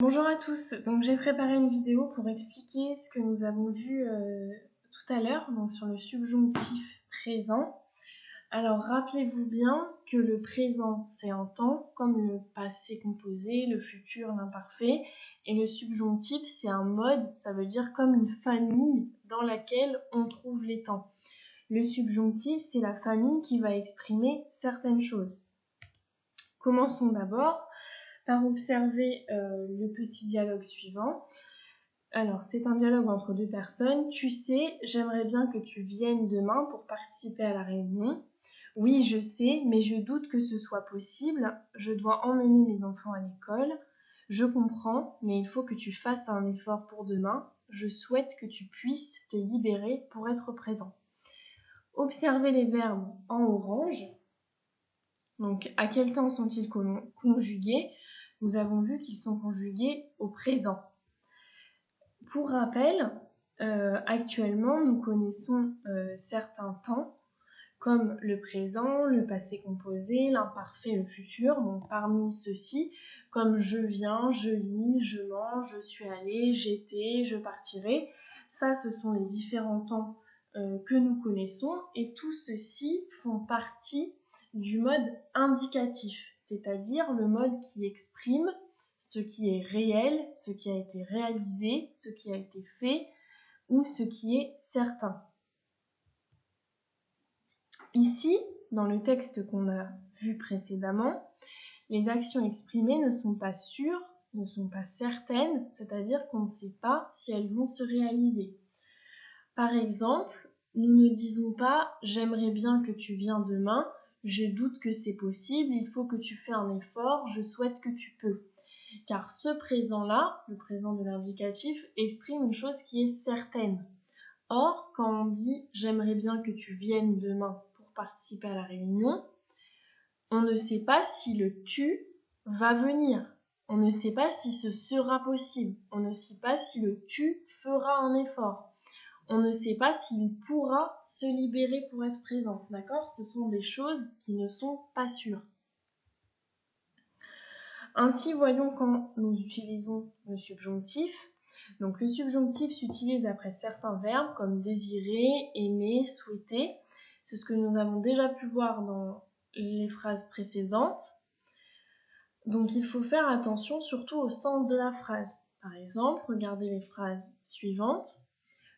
Bonjour à tous, donc j'ai préparé une vidéo pour expliquer ce que nous avons vu tout à l'heure, donc sur le subjonctif présent. Alors rappelez-vous bien que le présent c'est un temps, comme le passé composé, le futur, l'imparfait, et le subjonctif c'est un mode, ça veut dire comme une famille dans laquelle on trouve les temps. Le subjonctif c'est la famille qui va exprimer certaines choses. Commençons d'abord par observer le petit dialogue suivant. Alors, c'est un dialogue entre deux personnes. Tu sais, j'aimerais bien que tu viennes demain pour participer à la réunion. Oui, je sais, mais je doute que ce soit possible. Je dois emmener mes enfants à l'école. Je comprends, mais il faut que tu fasses un effort pour demain. Je souhaite que tu puisses te libérer pour être présent. Observez les verbes en orange. Donc, à quel temps sont-ils conjugués ? Nous avons vu qu'ils sont conjugués au présent. Pour rappel, actuellement, nous connaissons certains temps, comme le présent, le passé composé, l'imparfait, le futur. Donc, parmi ceux-ci, comme je viens, je lis, je mange, je suis allé, j'étais, je partirai. Ça, ce sont les différents temps que nous connaissons. Et tous ceux-ci font partie du mode indicatif, c'est-à-dire le mode qui exprime ce qui est réel, ce qui a été réalisé, ce qui a été fait ou ce qui est certain. Ici, dans le texte qu'on a vu précédemment, les actions exprimées ne sont pas sûres, ne sont pas certaines, c'est-à-dire qu'on ne sait pas si elles vont se réaliser. Par exemple, nous ne disons pas « j'aimerais bien que tu viennes demain », je doute que c'est possible, il faut que tu fasses un effort, je souhaite que tu peux. Car ce présent-là, le présent de l'indicatif, exprime une chose qui est certaine. Or, quand on dit « j'aimerais bien que tu viennes demain pour participer à la réunion », on ne sait pas si le « tu » va venir. On ne sait pas si ce sera possible. On ne sait pas si le « tu » fera un effort. On ne sait pas s'il pourra se libérer pour être présent. D'accord ? Ce sont des choses qui ne sont pas sûres. Ainsi, voyons quand nous utilisons le subjonctif. Donc, le subjonctif s'utilise après certains verbes comme désirer, aimer, souhaiter. C'est ce que nous avons déjà pu voir dans les phrases précédentes. Donc, il faut faire attention surtout au sens de la phrase. Par exemple, regardez les phrases suivantes.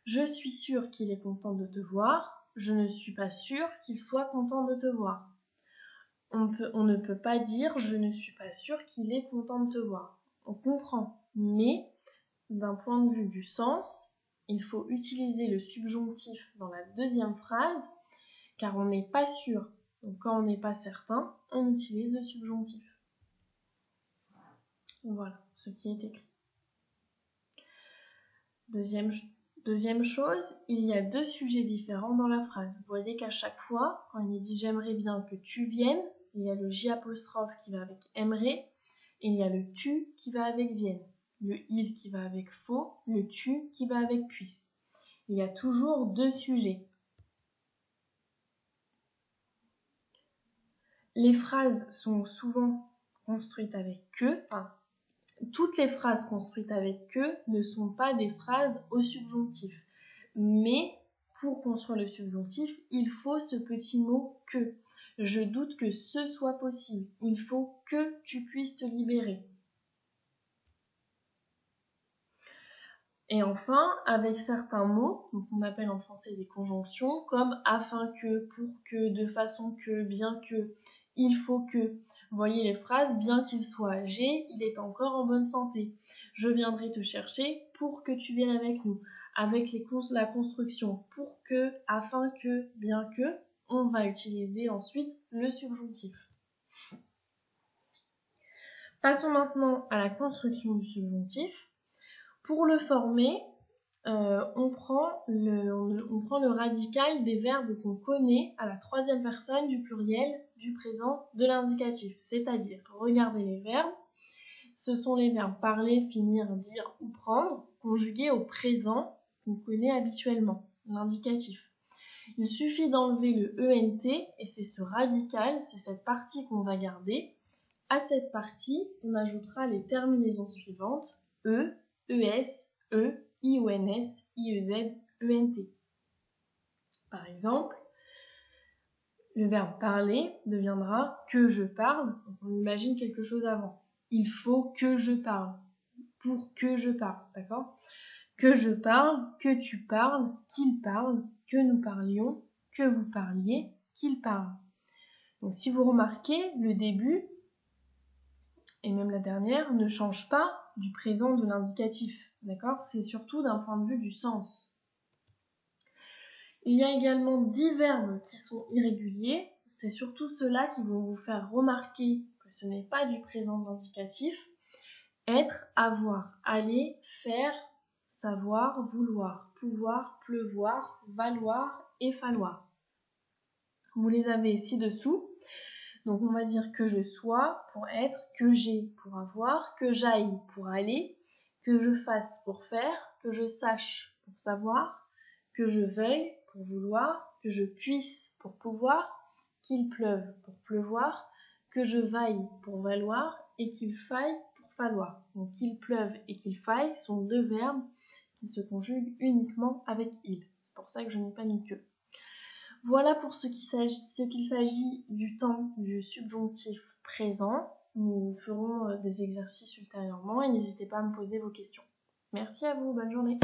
Je suis sûre qu'il est content de te voir. Je ne suis pas sûre qu'il soit content de te voir. On ne peut pas dire « je ne suis pas sûre qu'il est content de te voir ». On comprend, mais d'un point de vue du sens, il faut utiliser le subjonctif dans la deuxième phrase, car on n'est pas sûr. Donc quand on n'est pas certain, on utilise le subjonctif. Voilà ce qui est écrit. Deuxième chose, il y a deux sujets différents dans la phrase. Vous voyez qu'à chaque fois, quand il est dit « j'aimerais bien que tu viennes », il y a le J' qui va avec aimerait, et il y a le tu qui va avec vienne, le il qui va avec faut, le tu qui va avec puisse. Il y a toujours deux sujets. Les phrases sont souvent construites avec que, toutes les phrases construites avec que ne sont pas des phrases au subjonctif. Mais pour construire le subjonctif, il faut ce petit mot que. Je doute que ce soit possible. Il faut que tu puisses te libérer. Et enfin, avec certains mots, donc on appelle en français des conjonctions, comme afin que, pour que, de façon que, bien que, il faut que. Vous voyez les phrases, bien qu'il soit âgé, il est encore en bonne santé. Je viendrai te chercher pour que tu viennes avec nous. Avec la construction pour que, afin que, bien que, on va utiliser ensuite le subjonctif. Passons maintenant à la construction du subjonctif. Pour le former, on prend le radical des verbes qu'on connaît à la troisième personne du pluriel du présent de l'indicatif. C'est-à-dire, regardez les verbes. Ce sont les verbes parler, finir, dire ou prendre, conjugués au présent qu'on connaît habituellement, l'indicatif. Il suffit d'enlever le ENT et c'est ce radical, c'est cette partie qu'on va garder. à cette partie, on ajoutera les terminaisons suivantes E, ES, E, IONS, IEZ, ENT. Par exemple, le verbe parler deviendra que je parle. Donc on imagine quelque chose avant. Il faut que je parle. Pour que je parle, d'accord? Que je parle, que tu parles, qu'il parle, que nous parlions, que vous parliez, qu'il parle. Donc si vous remarquez, le début, et même la dernière, ne change pas du présent de l'indicatif, d'accord? C'est surtout d'un point de vue du sens. Il y a également 10 verbes qui sont irréguliers. C'est surtout ceux-là qui vont vous faire remarquer que ce n'est pas du présent d'indicatif. Être, avoir, aller, faire, savoir, vouloir, pouvoir, pleuvoir, valoir et falloir. Vous les avez ci-dessous. Donc on va dire que je sois pour être, que j'ai pour avoir, que j'aille pour aller, que je fasse pour faire, que je sache pour savoir, que je veuille pour vouloir, que je puisse pour pouvoir, qu'il pleuve pour pleuvoir, que je vaille pour valoir et qu'il faille pour falloir. Donc qu'il pleuve et qu'il faille sont deux verbes qui se conjuguent uniquement avec il. C'est pour ça que je n'ai pas mis que. Voilà pour ce qu'il s'agit du temps du subjonctif présent. Nous ferons des exercices ultérieurement et n'hésitez pas à me poser vos questions. Merci à vous, bonne journée.